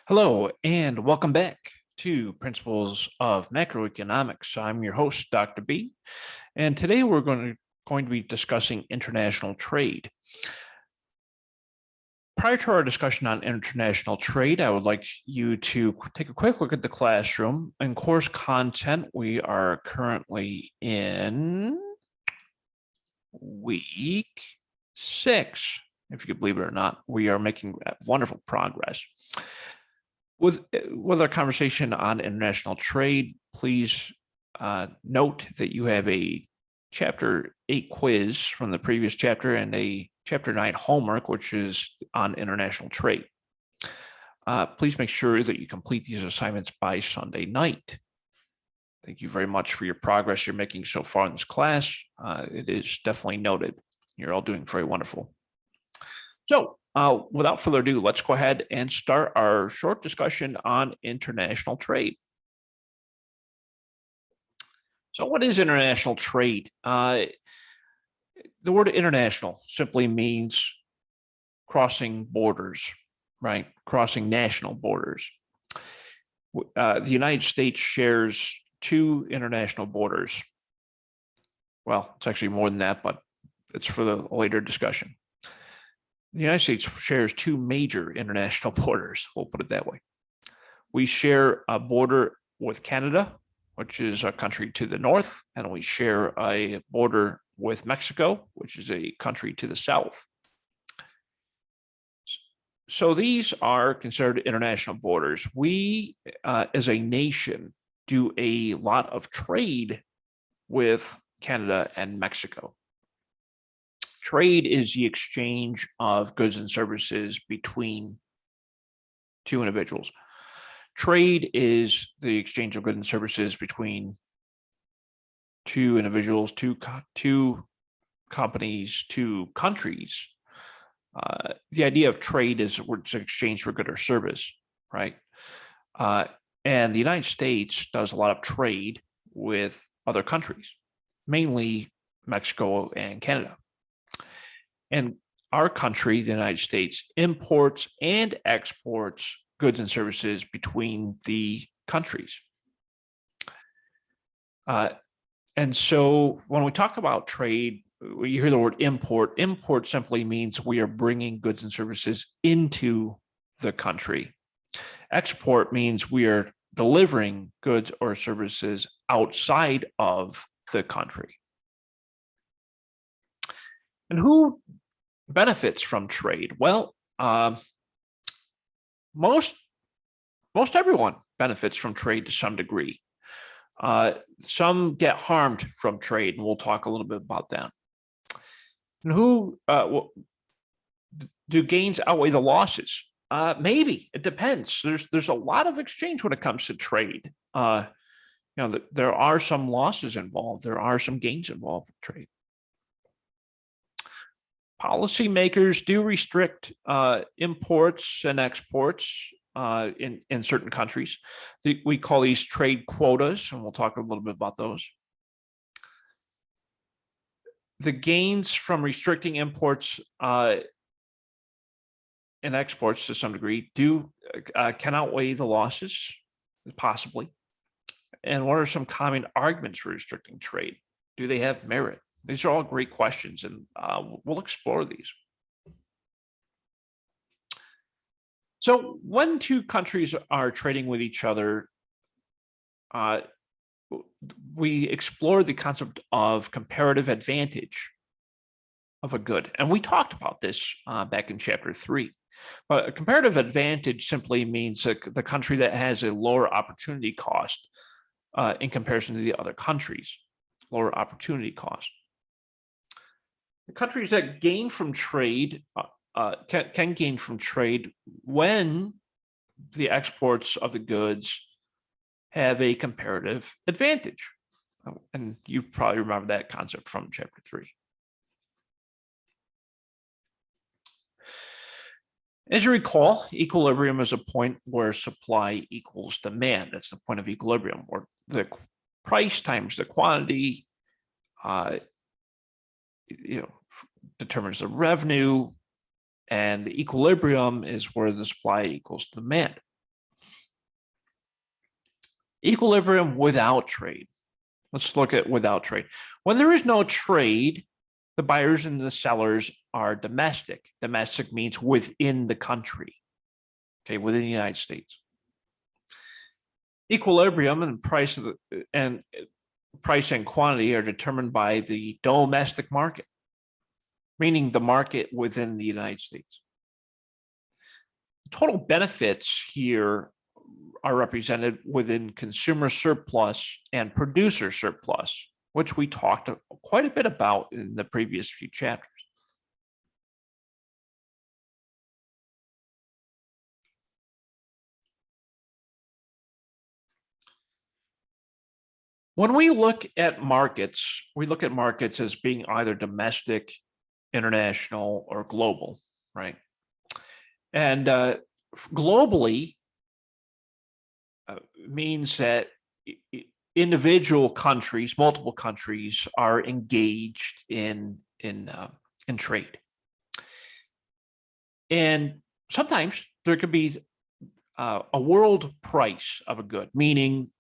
Hello, and welcome back to Principles of Macroeconomics. I'm your host, Dr. B, and today we're going to be discussing international trade. Prior to our discussion on international trade, I would like you to take a quick look at the classroom. In course content, we are currently in week 6. If you could believe it or not, we are making wonderful progress. With our conversation on international trade, please note that you have a Chapter 8 quiz from the previous chapter and a Chapter 9 homework, which is on international trade. Please make sure that you complete these assignments by Sunday night. Thank you very much for your progress you're making so far in this class. It is definitely noted. You're all doing very wonderful. So, without further ado, let's go ahead and start our short discussion on international trade. So what is international trade? The word international simply means crossing borders, right? Crossing national borders. The United States shares 2 international borders. Well, it's actually more than that, but it's for the later discussion. The United States shares 2 major international borders. We'll put it that way. We share a border with Canada, which is a country to the north, and we share a border with Mexico, which is a country to the south. So these are considered international borders. We, as a nation, do a lot of trade with Canada and Mexico. Trade is the exchange of goods and services between 2 individuals. Trade is the exchange of goods and services between 2 individuals, 2 companies, 2 countries. The idea of trade is it's an exchange for good or service, right? And the United States does a lot of trade with other countries, mainly Mexico and Canada. And our country, the United States, imports and exports goods and services between the countries. And so when we talk about trade, you hear the word import. Import simply means we are bringing goods and services into the country. Export means we are delivering goods or services outside of the country. And who benefits from trade? Well, most everyone benefits from trade to some degree. Some get harmed from trade, and we'll talk a little bit about that. And who do gains outweigh the losses? Maybe it depends. There's a lot of exchange when it comes to trade. There are some losses involved. There are some gains involved with trade. Policymakers do restrict imports and exports in certain countries. We call these trade quotas, and we'll talk a little bit about those. The gains from restricting imports and exports to some degree can outweigh the losses, possibly. And what are some common arguments for restricting trade? Do they have merit? These are all great questions, and we'll explore these. So when 2 countries are trading with each other, we explore the concept of comparative advantage of a good. And we talked about this back in Chapter 3. But a comparative advantage simply means the country that has a lower opportunity cost in comparison to the other countries, lower opportunity cost. The countries that gain from trade can gain from trade when the exports of the goods have a comparative advantage. And you probably remember that concept from Chapter 3. As you recall, equilibrium is a point where supply equals demand. That's the point of equilibrium, where the price times the quantity determines the revenue, and the equilibrium is where the supply equals demand. Equilibrium without trade. Let's look at without trade. When there is no trade, the buyers and the sellers are domestic. Domestic means within the country, okay, within the United States. Equilibrium and price and quantity are determined by the domestic market, meaning the market within the United States. Total benefits here are represented within consumer surplus and producer surplus, which we talked quite a bit about in the previous few chapters. When we look at markets as being either domestic, international, or global, right? And globally means that individual countries, multiple countries, are engaged in trade, and sometimes there could be a world price of a good, meaning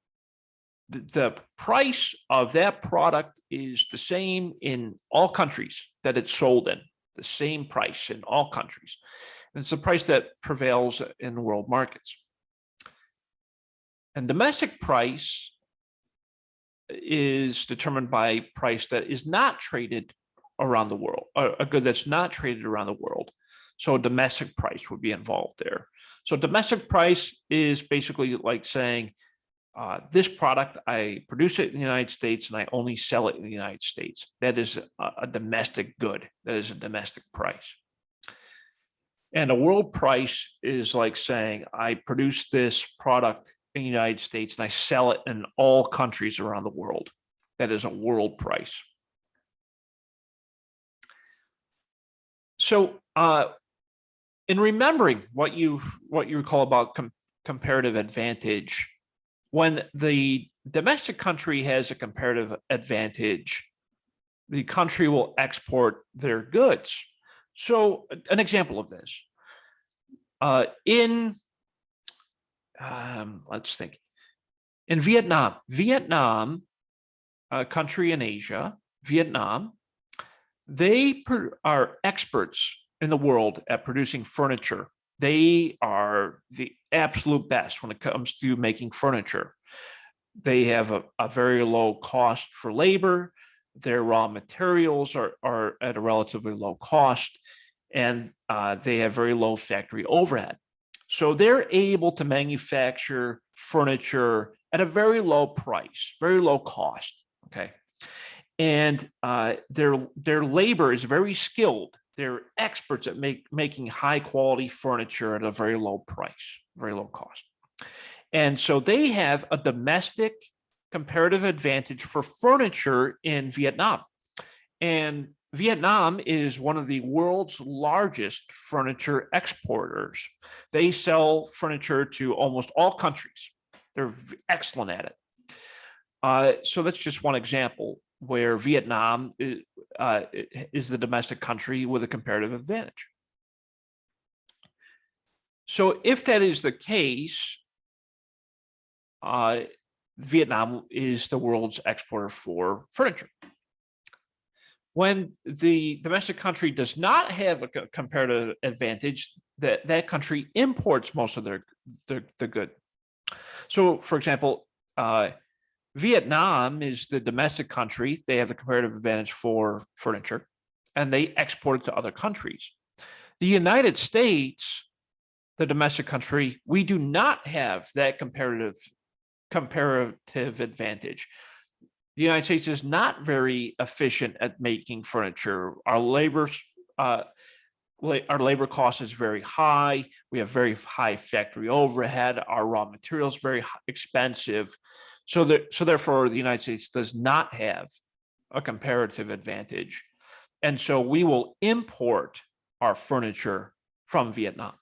the price of that product is the same in all countries that it's sold in, the same price in all countries. And it's the price that prevails in the world markets. And domestic price is determined by price that is not traded around the world, or a good that's not traded around the world. So a domestic price would be involved there. So domestic price is basically like saying, this product, I produce it in the United States and I only sell it in the United States. That is a domestic good. That is a domestic price. And a world price is like saying, I produce this product in the United States and I sell it in all countries around the world. That is a world price. So in remembering what you recall about comparative advantage, when the domestic country has a comparative advantage, the country will export their goods. So an example of this, let's think, in Vietnam, a country in Asia, Vietnam, they are experts in the world at producing furniture. They are the absolute best when it comes to making furniture. They have a very low cost for labor. Their raw materials are at a relatively low cost, and they have very low factory overhead. So they're able to manufacture furniture at a very low price, very low cost, okay? And their labor is very skilled. They're experts at making high quality furniture at a very low price, very low cost. And so they have a domestic comparative advantage for furniture in Vietnam. And Vietnam is one of the world's largest furniture exporters. They sell furniture to almost all countries. They're excellent at it. So that's just one example where Vietnam is the domestic country with a comparative advantage. So if that is the case, Vietnam is the world's exporter for furniture. When the domestic country does not have a comparative advantage, that country imports most of the good. So, for example, Vietnam is the domestic country. They have the comparative advantage for furniture, and they export it to other countries. The United States, the domestic country, we do not have that comparative advantage. The United States is not very efficient at making furniture. Our labor cost is very high. We have very high factory overhead. Our raw materials very expensive. So therefore, the United States does not have a comparative advantage. And so we will import our furniture from Vietnam.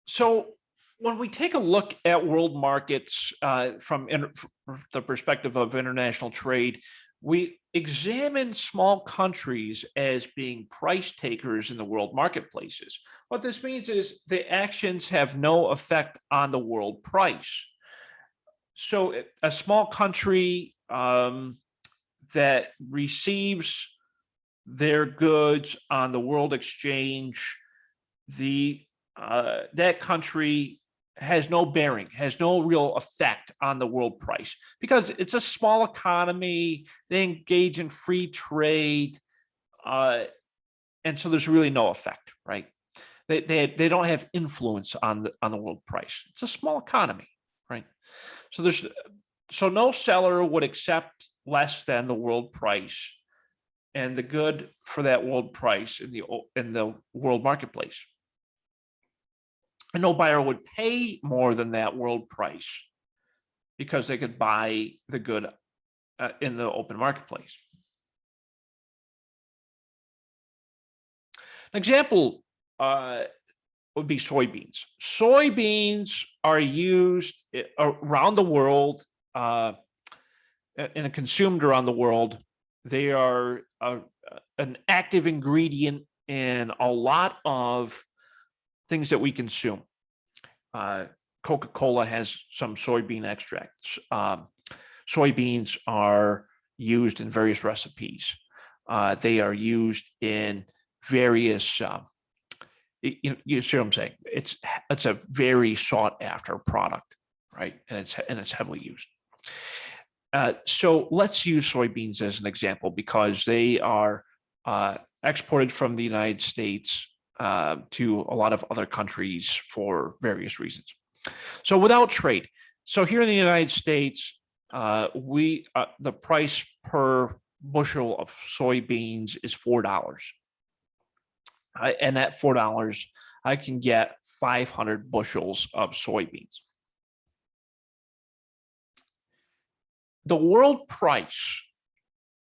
So when we take a look at world markets from the perspective of international trade, we examine small countries as being price takers in the world marketplaces. What this means is the actions have no effect on the world price. So a small country that receives their goods on the world exchange, the that country has no bearing, has no real effect on the world price because it's a small economy. They engage in free trade, and so there's really no effect, right? They don't have influence on the world price. It's a small economy, right? So no seller would accept less than the world price and the good for that world price in the world marketplace. And no buyer would pay more than that world price because they could buy the good in the open marketplace. An example would be soybeans. Soybeans are used around the world and consumed around the world. They are an active ingredient in a lot of things that we consume. Coca-Cola has some soybean extracts. Soybeans are used in various recipes. They are used in various, you see what I'm saying? It's a very sought after product, right? And it's heavily used. So let's use soybeans as an example because they are exported from the United States to a lot of other countries for various reasons. So without trade, so here in the United States, the price per bushel of soybeans is $4. And at $4, I can get 500 bushels of soybeans. The world price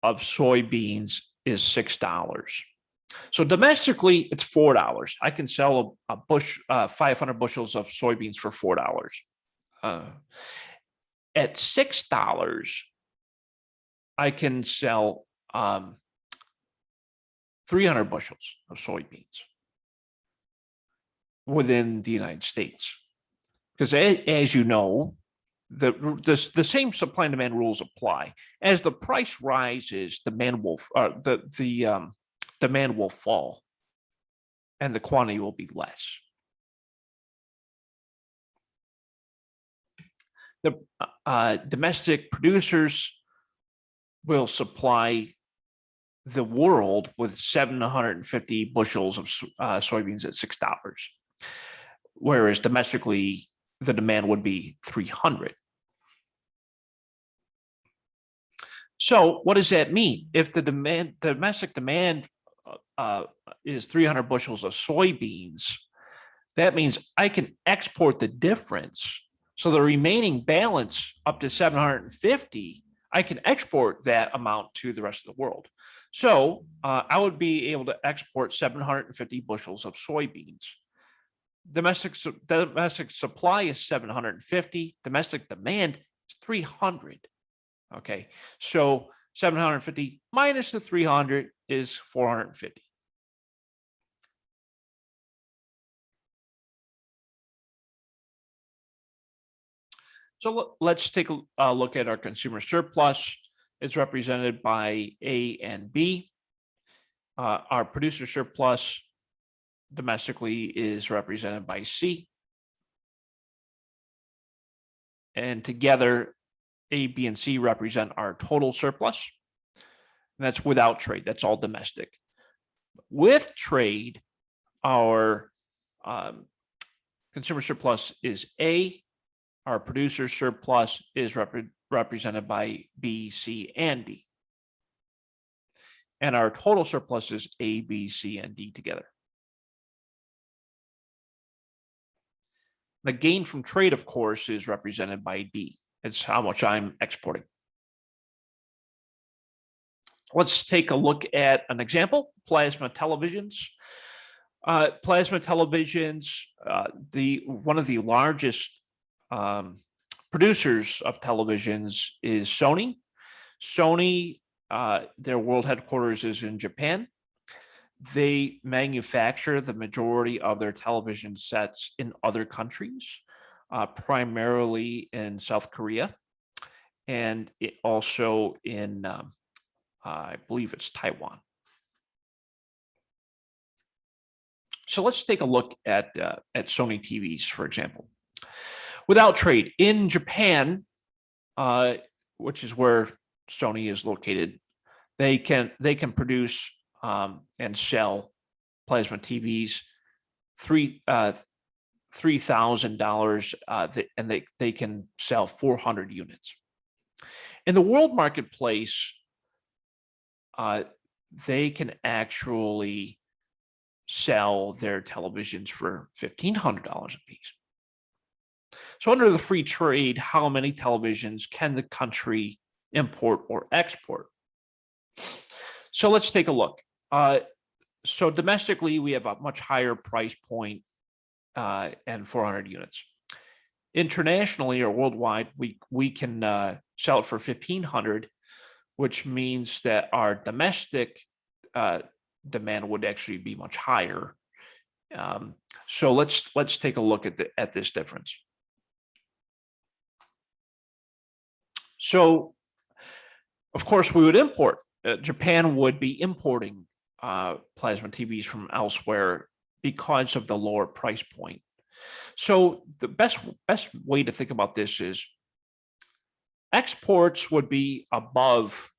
of soybeans is $6. So domestically, it's $4. I can sell 500 bushels of soybeans for $4. At $6, I can sell 300 bushels of soybeans within the United States. Because as you know, the same supply and demand rules apply. As the price rises, demand will demand will fall, and the quantity will be less. The domestic producers will supply the world with 750 bushels of soybeans at $6, whereas domestically the demand would be 300. So what does that mean? If the domestic demand is 300 bushels of soybeans, that means I can export the difference. So the remaining balance up to 750, I can export that amount to the rest of the world. So I would be able to export 750 bushels of soybeans. Domestic supply is 750. Domestic demand is 300. Okay, so 750 minus the 300 is 450. So let's take a look at our consumer surplus. It's represented by A and B. Our producer surplus domestically is represented by C. And together, A, B, and C represent our total surplus. And that's without trade. That's all domestic. With trade, our consumer surplus is A. Our producer surplus is represented by B, C, and D. And our total surplus is A, B, C, and D together. The gain from trade, of course, is represented by D. It's how much I'm exporting. Let's take a look at an example, plasma televisions. Plasma televisions, one of the largest producers of televisions is Sony. Sony their world headquarters is in Japan. They manufacture the majority of their television sets in other countries, primarily in South Korea, and also in, I believe it's Taiwan. So let's take a look at Sony TVs, for example. Without trade in Japan, which is where Sony is located, they can produce and sell plasma TVs $3,000, and they can sell 400 units. In the world marketplace, they can actually sell their televisions for $1,500 a piece. So under the free trade, how many televisions can the country import or export? So let's take a look. So domestically, we have a much higher price point and 400 units. Internationally or worldwide, we can sell it for 1,500, which means that our domestic demand would actually be much higher. So let's take a look at this difference. So, of course, we would import. Japan would be importing plasma TVs from elsewhere because of the lower price point. So the best way to think about this is exports would be above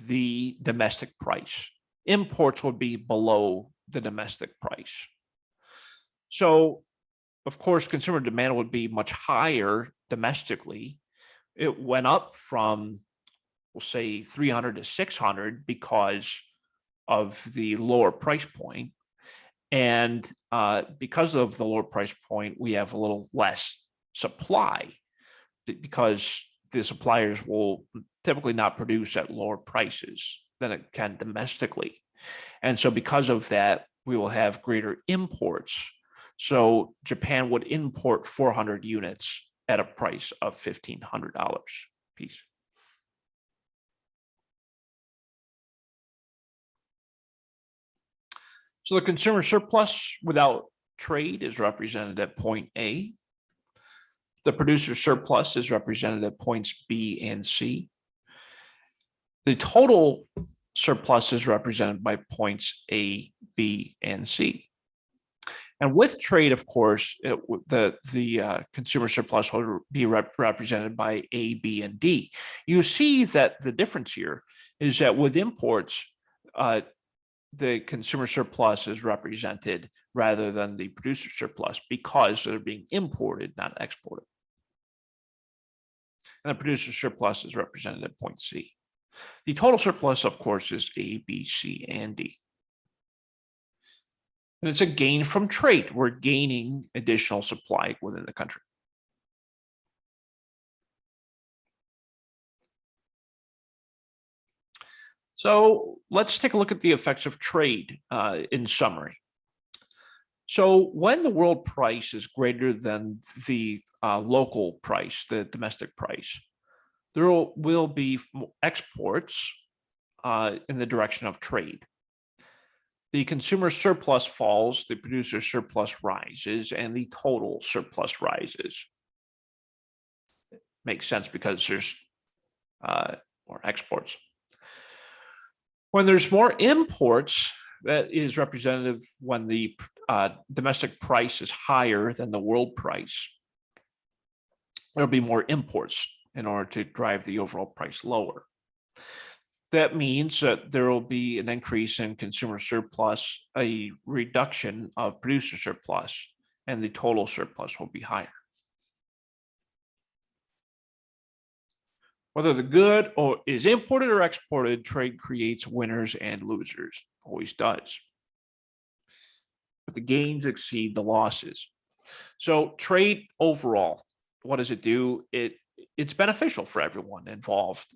the domestic price. Imports would be below the domestic price. So, of course, consumer demand would be much higher domestically. It went up from, we'll say, 300 to 600 because of the lower price point. And because of the lower price point, we have a little less supply because the suppliers will typically not produce at lower prices than it can domestically. And so because of that, we will have greater imports. So Japan would import 400 units at a price of $1,500 a piece. So the consumer surplus without trade is represented at point A. The producer surplus is represented at points B and C. The total surplus is represented by points A, B, and C. And with trade, of course, the consumer surplus will be represented by A, B, and D. You see that the difference here is that with imports, the consumer surplus is represented rather than the producer surplus because they're being imported, not exported. And the producer surplus is represented at point C. The total surplus, of course, is A, B, C, and D. And it's a gain from trade. We're gaining additional supply within the country. So let's take a look at the effects of trade in summary. So when the world price is greater than the local price, the domestic price, there will be exports in the direction of trade. The consumer surplus falls, the producer surplus rises, and the total surplus rises. It makes sense because there's more exports. When there's more imports, that is representative when the domestic price is higher than the world price. There'll be more imports in order to drive the overall price lower. That means that there will be an increase in consumer surplus, a reduction of producer surplus, and the total surplus will be higher. Whether the good is imported or exported, trade creates winners and losers, always does. But the gains exceed the losses. So trade overall, what does it do? It's beneficial for everyone involved.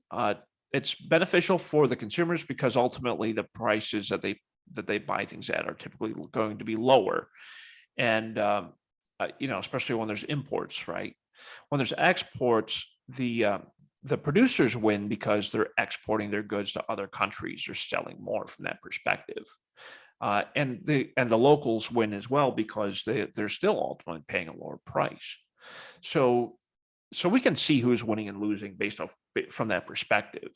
It's beneficial for the consumers because ultimately the prices that they buy things at are typically going to be lower, and especially when there's imports, right? When there's exports, the the producers win because they're exporting their goods to other countries. They're selling more from that perspective. And the locals win as well because they're still ultimately paying a lower price. So we can see who's winning and losing based off from that perspective.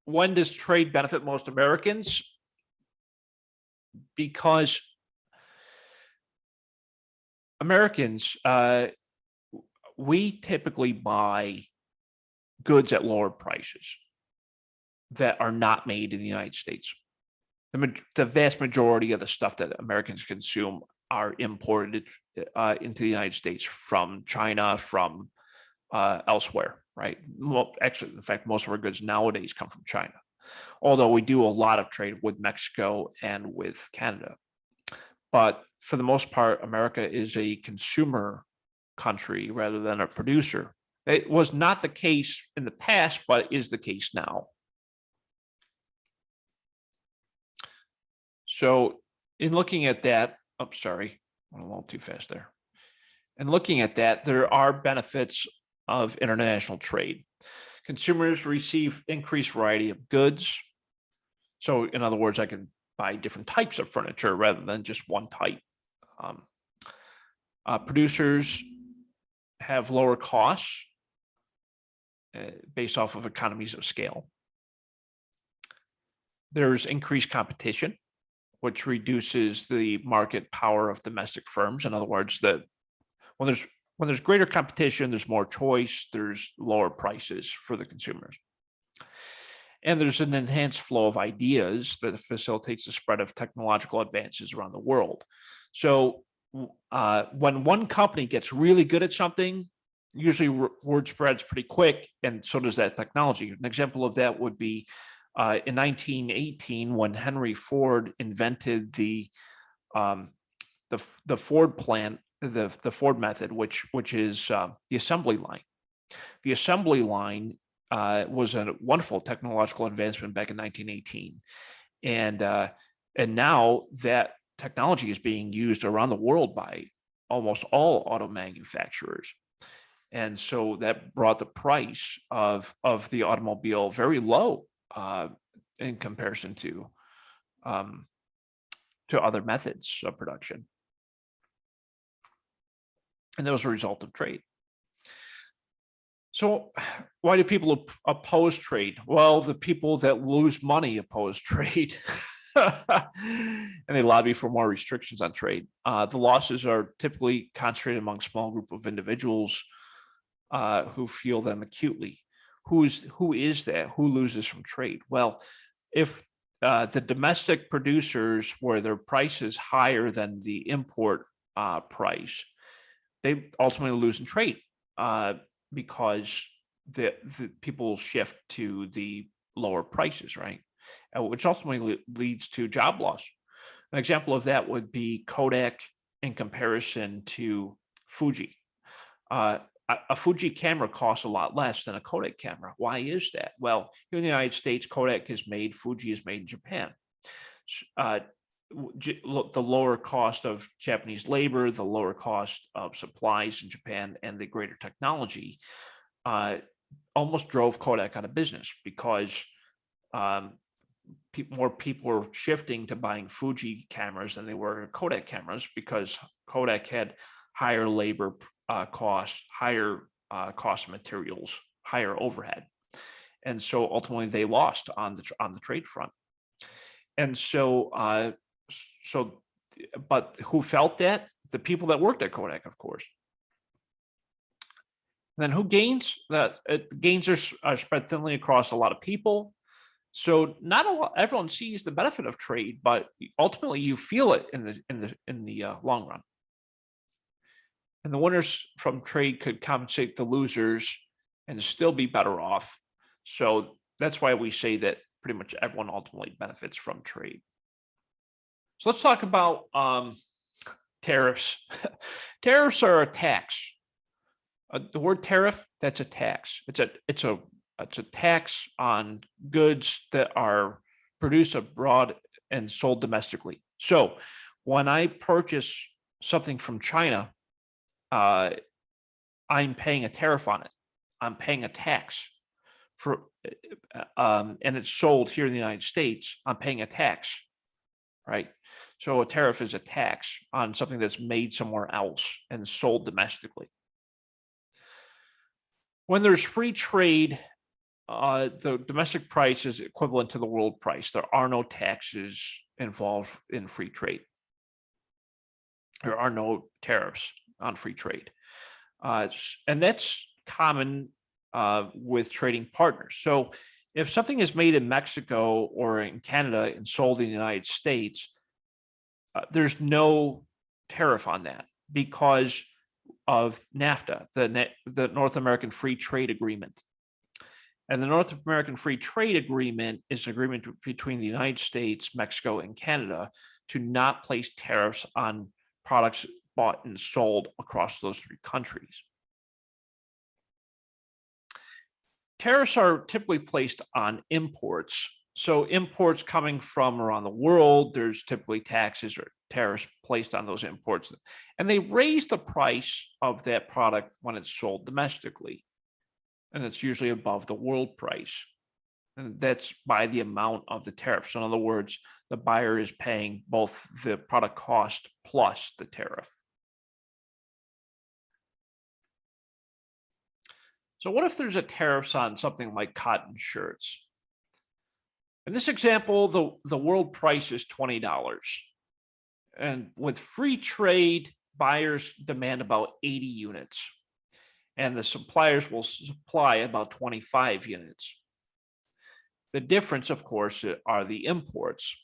When does trade benefit most Americans? Because Americans, we typically buy goods at lower prices that are not made in the United States. The vast majority of the stuff that Americans consume are imported into the United States from China, from elsewhere, right? Well, actually, in fact, most of our goods nowadays come from China, although we do a lot of trade with Mexico and with Canada. But for the most part, America is a consumer country rather than a producer. It was not the case in the past, but is the case now. So in looking at that, sorry, went a little too fast there. And looking at that, there are benefits of international trade. Consumers receive increased variety of goods. So in other words, I can buy different types of furniture rather than just one type. Producers have lower costs based off of economies of scale. There's increased competition, which reduces the market power of domestic firms. In other words, when there's greater competition, there's more choice, there's lower prices for the consumers. And there's an enhanced flow of ideas that facilitates the spread of technological advances around the world. So when one company gets really good at something, usually word spreads pretty quick, and so does that technology. An example of that would be in 1918 when Henry Ford invented the Ford plant, the Ford method, which is the assembly line. The assembly line was a wonderful technological advancement back in 1918, and now that technology is being used around the world by almost all auto manufacturers. And so that brought the price of the automobile very low in comparison to other methods of production. And that was a result of trade. So why do people oppose trade? Well, the people that lose money oppose trade. And they lobby for more restrictions on trade. The losses are typically concentrated among a small group of individuals who feel them acutely. Who is that? Who loses from trade? Well, if the domestic producers, where their price is higher than the import price, they ultimately lose in trade because the people shift to the lower prices, right? Which ultimately leads to job loss. An example of that would be Kodak in comparison to Fuji. A Fuji camera costs a lot less than a Kodak camera. Why is that? Well, here in the United States, Kodak is made, Fuji is made in Japan. The lower cost of Japanese labor, the lower cost of supplies in Japan, and the greater technology almost drove Kodak out of business because more people were shifting to buying Fuji cameras than they were Kodak cameras because Kodak had higher labor costs, higher cost of materials, higher overhead, and so ultimately they lost on the trade front. And so, but who felt that? The people that worked at Kodak, of course. And then who gains? That gains are spread thinly across a lot of people. So not everyone sees the benefit of trade, but ultimately you feel it in the long run. And the winners from trade could compensate the losers and still be better off. So that's why we say that pretty much everyone ultimately benefits from trade. So let's talk about tariffs. Tariffs are a tax. The word tariff, that's a tax. It's a tax on goods that are produced abroad and sold domestically. So when I purchase something from China, uh, I'm paying a tariff on it. I'm paying a tax for, and it's sold here in the United States. I'm paying a tax, right? So a tariff is a tax on something that's made somewhere else and sold domestically. When there's free trade, the domestic price is equivalent to the world price. There are no taxes involved in free trade. There are no tariffs on free trade. And that's common with trading partners. So if something is made in Mexico or in Canada and sold in the United States, there's no tariff on that because of NAFTA, the North American Free Trade Agreement. And the North American Free Trade Agreement is an agreement between the United States, Mexico, and Canada to not place tariffs on products bought and sold across those three countries. Tariffs are typically placed on imports. So imports coming from around the world, there's typically taxes or tariffs placed on those imports. And they raise the price of that product when it's sold domestically. And it's usually above the world price. And that's by the amount of the tariff. So in other words, the buyer is paying both the product cost plus the tariff. So what if there's a tariffs on something like cotton shirts? In this example, the world price is $20. And with free trade, buyers demand about 80 units. And the suppliers will supply about 25 units. The difference, of course, are the imports,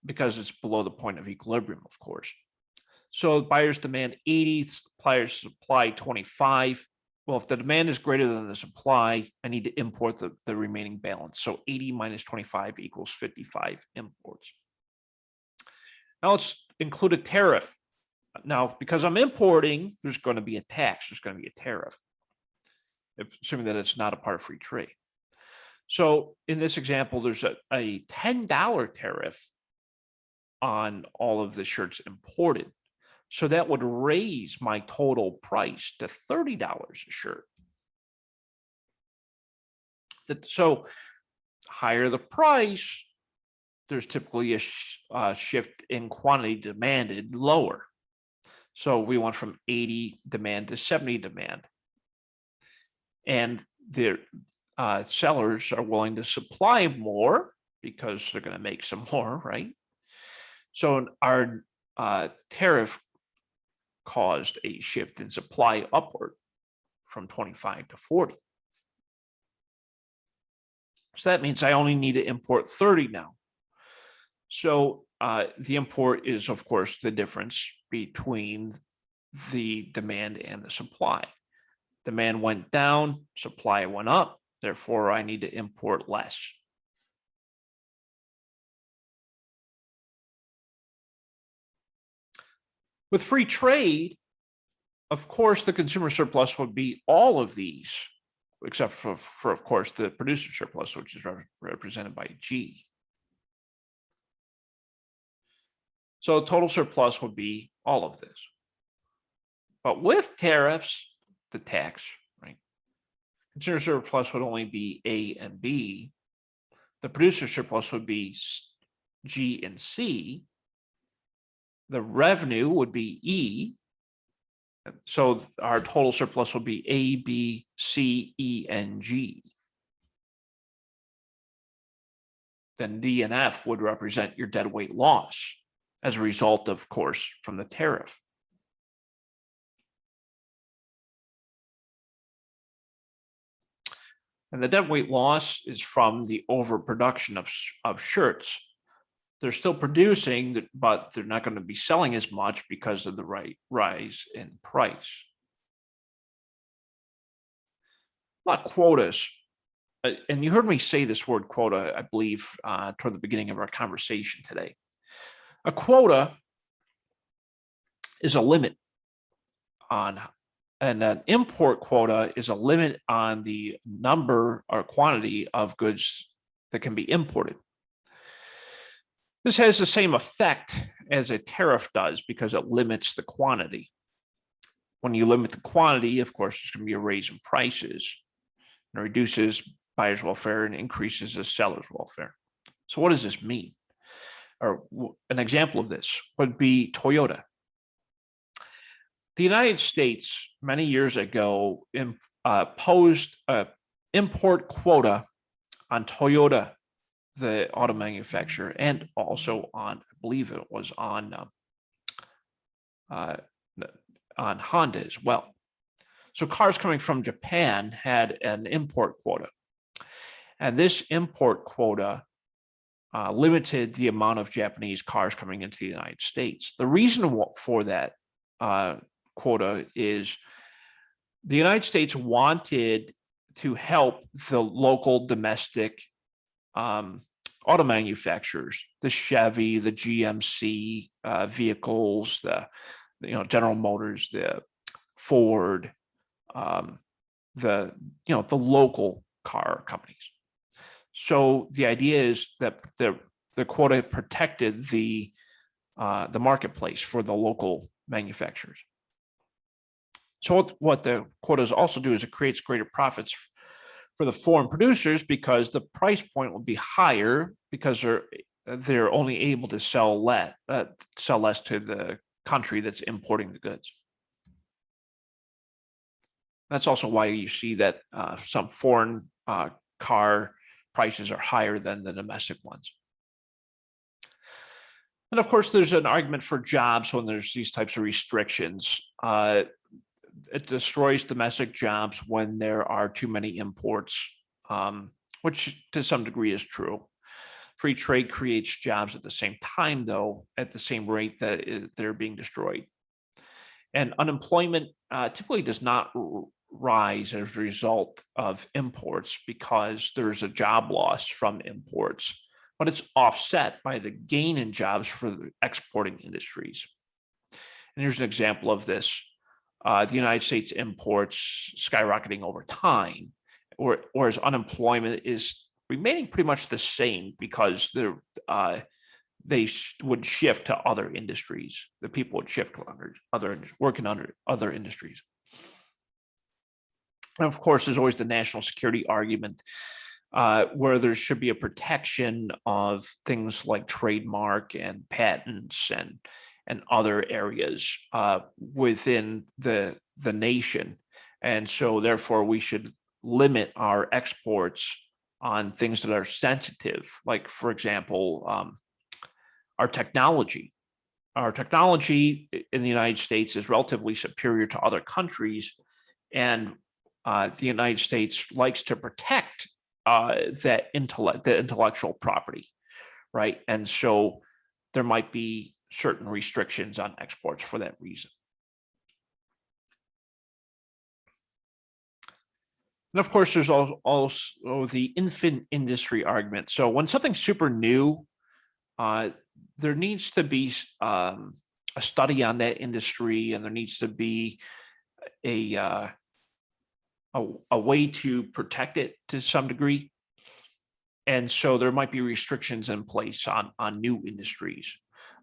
because it's below the point of equilibrium, of course. So buyers demand 80, suppliers supply 25. Well, if the demand is greater than the supply, I need to import the remaining balance. So 80 minus 25 equals 55 imports. Now let's include a tariff. Now, because I'm importing, there's going to be a tax. There's going to be a tariff, assuming that it's not a part of free trade. So in this example, there's a $10 tariff on all of the shirts imported. So that would raise my total price to $30 a shirt. So higher the price, there's typically a shift in quantity demanded lower. So we went from 80 demand to 70 demand. And the sellers are willing to supply more because they're going to make some more, right? So our tariff caused a shift in supply upward from 25 to 40. So that means I only need to import 30 now. So the import is, of course, the difference between the demand and the supply. Demand went down, supply went up, therefore I need to import less. With free trade, of course, the consumer surplus would be all of these, except for of course, the producer surplus, which is represented by G. So total surplus would be all of this. But with tariffs, the tax, right? Consumer surplus would only be A and B. The producer surplus would be G and C. The revenue would be E. So our total surplus would be A, B, C, E, and G. Then D and F would represent your deadweight loss as a result, of course, from the tariff. And the deadweight loss is from the overproduction of shirts. They're still producing, but they're not going to be selling as much because of the rise in price. About quotas. And you heard me say this word quota, I believe, toward the beginning of our conversation today. A quota is a limit on, and an import quota is a limit on the number or quantity of goods that can be imported. This has the same effect as a tariff does because it limits the quantity. When you limit the quantity, of course, there's going to be a raise in prices, and it reduces buyer's welfare and increases the seller's welfare. So what does this mean? Or an example of this would be Toyota. The United States many years ago imposed an import quota on Toyota, the auto manufacturer, and also on, I believe it was on Honda as well. So cars coming from Japan had an import quota, and this import quota limited the amount of Japanese cars coming into the United States. The reason for that quota is the United States wanted to help the local domestic auto manufacturers, the Chevy, the GMC vehicles, the General Motors, the Ford, the local car companies. So the idea is that the quota protected the marketplace for the local manufacturers. So what the quotas also do is it creates greater profits for the foreign producers because the price point will be higher because they're only able to sell less to the country that's importing the goods. That's also why you see that some foreign car prices are higher than the domestic ones. And of course, there's an argument for jobs when there's these types of restrictions. It destroys domestic jobs when there are too many imports, which to some degree is true. Free trade creates jobs at the same time, though, at the same rate that they're being destroyed. And unemployment typically does not rise as a result of imports because there's a job loss from imports, but it's offset by the gain in jobs for the exporting industries. And here's an example of this. The United States imports skyrocketing over time, whereas unemployment is remaining pretty much the same because they would shift to other industries. The people would shift to working under other industries. And of course, there's always the national security argument where there should be a protection of things like trademark and patents and other areas within the nation. And so therefore we should limit our exports on things that are sensitive, like, for example, our technology. Our technology in the United States is relatively superior to other countries, and the United States likes to protect the intellectual property, right? And so there might be certain restrictions on exports for that reason. And of course, there's also the infant industry argument. So when something's super new, there needs to be a study on that industry, and there needs to be a way to protect it to some degree. And so there might be restrictions in place on new industries.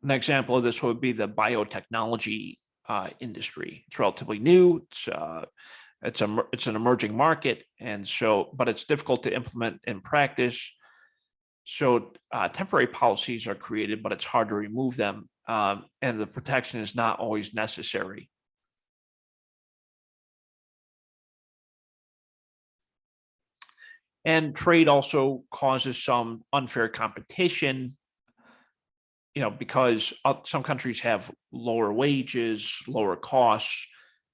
An example of this would be the biotechnology industry. It's relatively new. It's an emerging market, and so, but it's difficult to implement in practice. So temporary policies are created, but it's hard to remove them, and the protection is not always necessary. And trade also causes some unfair competition, because some countries have lower wages, lower costs,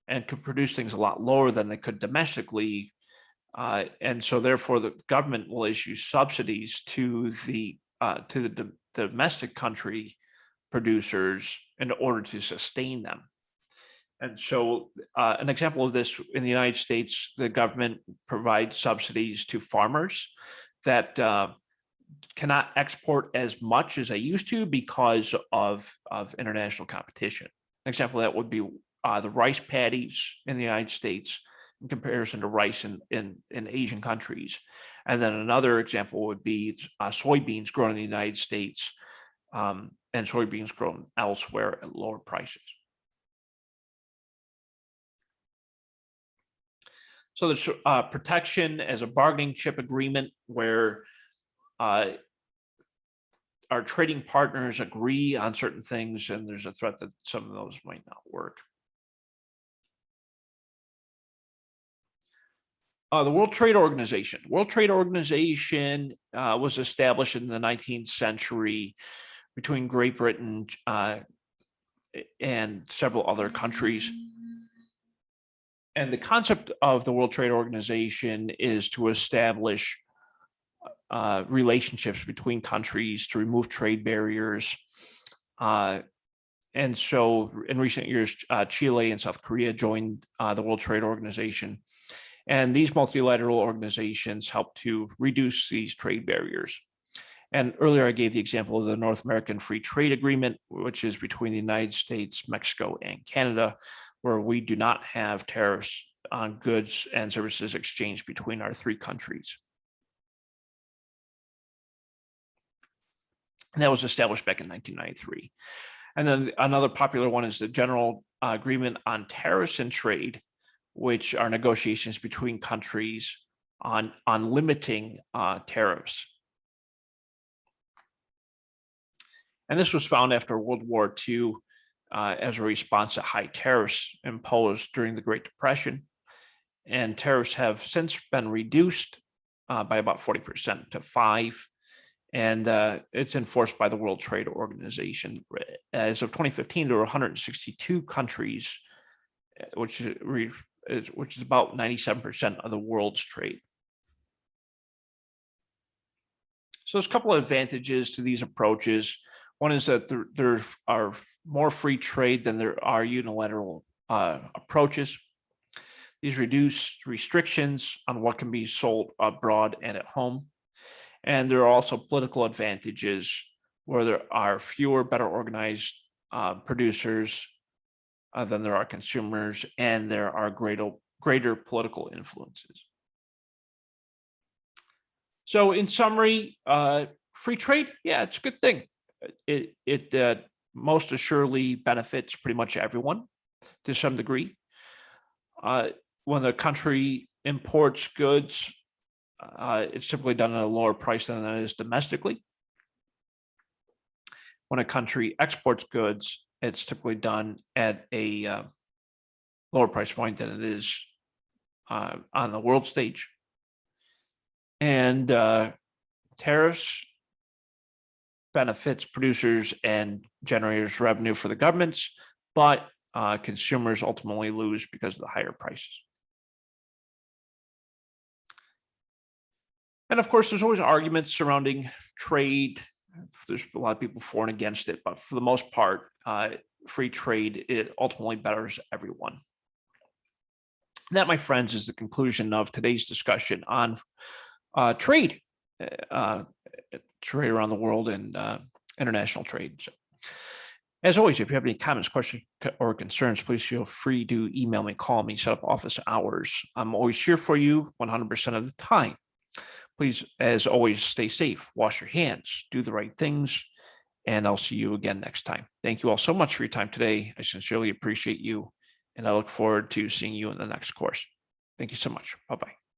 and could produce things a lot lower than they could domestically. And so therefore the government will issue subsidies to the domestic country producers in order to sustain them. And so an example of this in the United States, the government provides subsidies to farmers that cannot export as much as they used to because of international competition. An example of that would be the rice paddies in the United States in comparison to rice in Asian countries. And then another example would be soybeans grown in the United States and soybeans grown elsewhere at lower prices. So there's protection as a bargaining chip agreement where our trading partners agree on certain things, and there's a threat that some of those might not work. The World Trade Organization. World Trade Organization was established in the 19th century between Great Britain and several other countries. And the concept of the World Trade Organization is to establish relationships between countries to remove trade barriers. And so in recent years, Chile and South Korea joined the World Trade Organization. And these multilateral organizations help to reduce these trade barriers. And earlier I gave the example of the North American Free Trade Agreement, which is between the United States, Mexico, and Canada, where we do not have tariffs on goods and services exchanged between our three countries. And that was established back in 1993. And then another popular one is the General Agreement on Tariffs and Trade, which are negotiations between countries on limiting tariffs. And this was found after World War II as a response to high tariffs imposed during the Great Depression. And tariffs have since been reduced by about 40% to 5%. And it's enforced by the World Trade Organization. As of 2015, there were 162 countries, which is about 97% of the world's trade. So there's a couple of advantages to these approaches. One is that there are more free trade than there are unilateral approaches. These reduce restrictions on what can be sold abroad and at home. And there are also political advantages where there are fewer, better organized producers than there are consumers, and there are greater political influences. So in summary, free trade, yeah, it's a good thing. It most assuredly benefits pretty much everyone to some degree. When the country imports goods, it's typically done at a lower price than it is domestically. When a country exports goods, it's typically done at a lower price point than it is on the world stage. And tariffs benefits producers and generators revenue for the governments, but consumers ultimately lose because of the higher prices. And of course, there's always arguments surrounding trade. There's a lot of people for and against it, but for the most part, free trade, it ultimately betters everyone. And that, my friends, is the conclusion of today's discussion on trade around the world and international trade. So, as always, if you have any comments, questions, or concerns, please feel free to email me, call me, set up office hours. I'm always here for you 100% of the time. Please, as always, stay safe, wash your hands, do the right things, and I'll see you again next time. Thank you all so much for your time today. I sincerely appreciate you, and I look forward to seeing you in the next course. Thank you so much. Bye-bye.